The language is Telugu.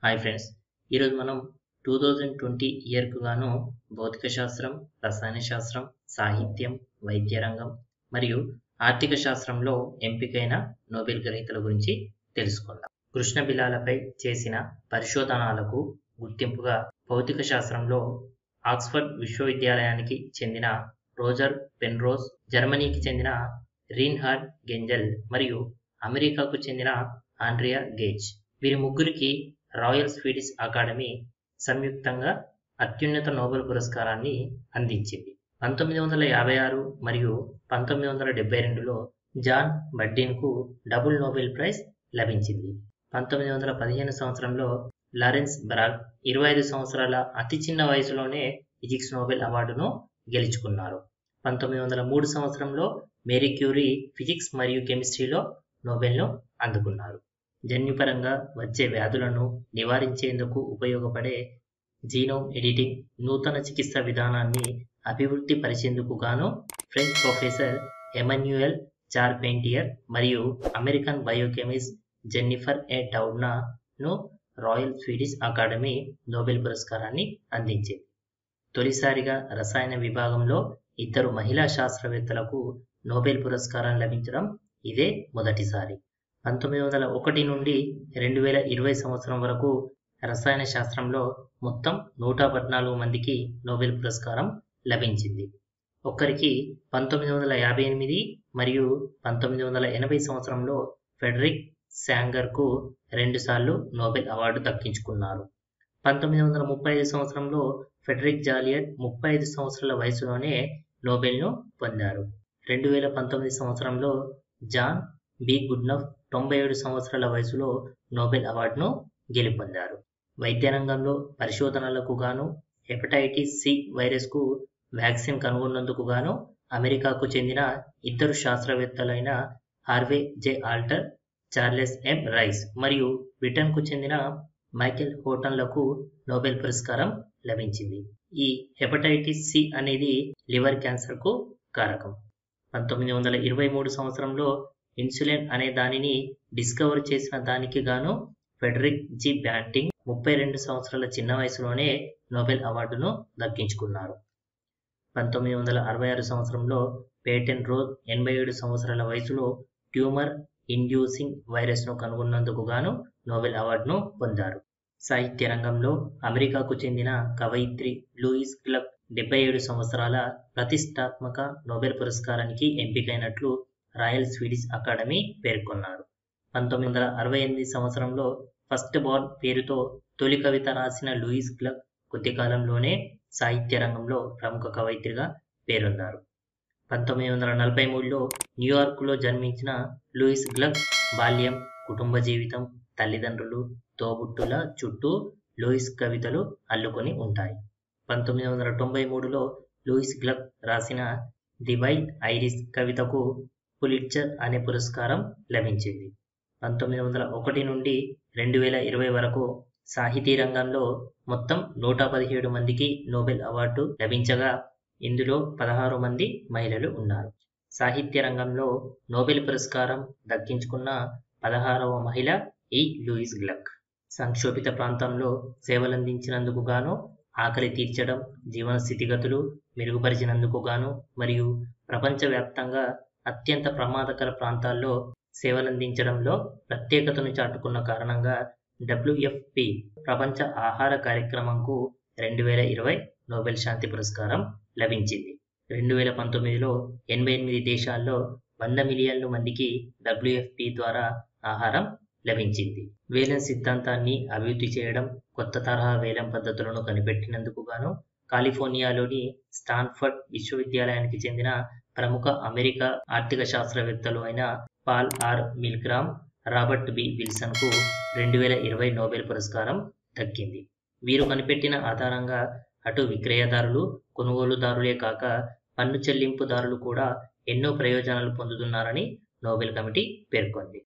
హాయ్ ఫ్రెండ్స్, ఈరోజు మనం 2020 ఇయర్కు గాను భౌతిక శాస్త్రం, రసాయన శాస్త్రం, సాహిత్యం, వైద్య రంగం మరియు ఆర్థిక శాస్త్రంలో ఎంపికైన నోబెల్ గ్రహీతల గురించి తెలుసుకుందాం. కృష్ణ బిలాలపై చేసిన పరిశోధనలకు గుర్తింపుగా భౌతిక శాస్త్రంలో ఆక్స్ఫర్డ్ విశ్వవిద్యాలయానికి చెందిన రోజర్ పెన్రోజ్, జర్మనీకి చెందిన రీన్హార్డ్ గెంజెల్ మరియు అమెరికాకు చెందిన ఆండ్రియా గేజ్, వీరి ముగ్గురికి రాయల్ స్వీడిష్ అకాడమీ సంయుక్తంగా అత్యున్నత నోబెల్ పురస్కారాన్ని అందించింది. 1956 మరియు 1972లో జాన్ బడ్డిన్కు డబుల్ నోబెల్ ప్రైజ్ లభించింది. 1915 సంవత్సరంలో లారెన్స్ బ్రాగ్ 25 సంవత్సరాల అతి చిన్న వయసులోనే ఫిజిక్స్ నోబెల్ అవార్డును గెలుచుకున్నారు. 1903 సంవత్సరంలో మేరీ క్యూరీ ఫిజిక్స్ మరియు కెమిస్ట్రీలో నోబెల్ను అందుకున్నారు. జన్యుపరంగా వచ్చే వ్యాధులను నివారించేందుకు ఉపయోగపడే జీనోమ్ ఎడిటింగ్ నూతన చికిత్స విధానాన్ని అభివృద్ధి పరిచేందుకు గాను ఫ్రెంచ్ ప్రొఫెసర్ ఎమాన్యుయల్ చార్పెంటియర్ మరియు అమెరికన్ బయోకెమిస్ట్ జెన్నిఫర్ ఏ డౌడ్నాను రాయల్ స్వీడిష్ అకాడమీ నోబెల్ పురస్కారాన్ని అందించింది. తొలిసారిగా రసాయన విభాగంలో ఇద్దరు మహిళా శాస్త్రవేత్తలకు నోబెల్ పురస్కారం లభించడం ఇదే మొదటిసారి. 1901 నుండి 2020 సంవత్సరం వరకు రసాయన శాస్త్రంలో మొత్తం 114 మందికి నోబెల్ పురస్కారం లభించింది. ఒక్కరికి 1958 మరియు 1980 సంవత్సరంలో ఫ్రెడరిక్ శాంగర్కు 2 సార్లు నోబెల్ అవార్డు దక్కించుకున్నారు. 1935 సంవత్సరంలో ఫ్రెడరిక్ జాలియట్ 35 సంవత్సరాల వయసులోనే నోబెల్ను పొందారు. 2019 సంవత్సరంలో జాన్ బి గుడ్నఫ్ 97 సంవత్సరాల వయసులో నోబెల్ అవార్డును గెలుపొందారు. వైద్య రంగంలో పరిశోధనలకు గాను హెపటైటిస్ సి వైరస్కు వ్యాక్సిన్ కనుగొన్నందుకు గాను అమెరికాకు చెందిన ఇద్దరు శాస్త్రవేత్తలైన హార్వే జె ఆల్టర్, చార్లెస్ ఎం రైస్ మరియు బ్రిటన్కు చెందిన మైకెల్ హోటన్లకు నోబెల్ పురస్కారం లభించింది. ఈ హెపటైటిస్ సి అనేది లివర్ క్యాన్సర్కు కారకం. 1923 సంవత్సరంలో ఇన్సులిన్ అనే దానిని డిస్కవర్ చేసిన దానికి గాను ఫ్రెడరిక్ జి బ్యాంటింగ్ 32 సంవత్సరాల చిన్న వయసులోనే నోబెల్ అవార్డును దక్కించుకున్నారు. 1966 సంవత్సరంలో పేటెన్ రోజ్ 87 సంవత్సరాల వయసులో ట్యూమర్ ఇండ్యూసింగ్ వైరస్ను కనుగొన్నందుకు గాను నోబెల్ అవార్డును పొందారు. సాహిత్య రంగంలో అమెరికాకు చెందిన కవయిత్రి లూయిస్ గ్లక్ 77 సంవత్సరాల ప్రతిష్టాత్మక నోబెల్ పురస్కారానికి ఎంపికైనట్లు రాయల్ స్వీడిష్ అకాడమీ పేర్కొన్నారు. 1968 సంవత్సరంలో ఫస్ట్ బార్న్ పేరుతో తొలి కవిత రాసిన లూయిస్ గ్లక్ కొద్ది కాలంలోనే సాహిత్య రంగంలో ప్రముఖ కవయిత్రిగా పేరొందారు. 1943లో న్యూయార్క్లో జన్మించిన లూయిస్ గ్లక్ బాల్యం, కుటుంబ జీవితం, తల్లిదండ్రులు, తోబుట్టుల చుట్టూ లూయిస్ కవితలు అల్లుకొని ఉంటాయి. 1993లో లూయిస్ గ్లక్ రాసిన ది వైల్డ్ ఐరిస్ కవితకు పులిట్జర్ అనే పురస్కారం లభించింది. 1901 నుండి 2020 వరకు సాహితీ రంగంలో మొత్తం 117 మందికి నోబెల్ అవార్డు లభించగా ఇందులో 16 మంది మహిళలు ఉన్నారు. సాహిత్య రంగంలో నోబెల్ పురస్కారం దక్కించుకున్న 16వ మహిళ ఈ లూయిస్ గ్లక్. సంక్షోభిత ప్రాంతంలో సేవలందించినందుకు గాను, ఆకలి తీర్చడం, జీవన స్థితిగతులు మెరుగుపరిచినందుకు గాను మరియు ప్రపంచవ్యాప్తంగా అత్యంత ప్రమాదకర ప్రాంతాల్లో సేవలందించడంలో ప్రత్యేకతను చాటుకున్న కారణంగా WFP ప్రపంచ ఆహార కార్యక్రమంకు 2020 నోబెల్ శాంతి పురస్కారం లభించింది. 2019లో 88 దేశాల్లో 100 మిలియన్ల మందికి WFP ద్వారా ఆహారం లభించింది. వేలం సిద్ధాంతాన్ని అభివృద్ధి చేయడం, కొత్త తరహా వేలం పద్ధతులను కనిపెట్టినందుకు గాను కాలిఫోర్నియాలోని స్టాన్ఫర్డ్ విశ్వవిద్యాలయానికి చెందిన ప్రముఖ అమెరికా ఆర్థిక శాస్త్రవేత్తలు అయిన Paul R Milgrom, Robert B విల్సన్కు 2020 నోబెల్ పురస్కారం దక్కింది. వీరు కనిపెట్టిన ఆధారంగా అటు విక్రయదారులు, కొనుగోలుదారులే కాక పన్ను చెల్లింపుదారులు కూడా ఎన్నో ప్రయోజనాలు పొందుతున్నారని నోబెల్ కమిటీ పేర్కొంది.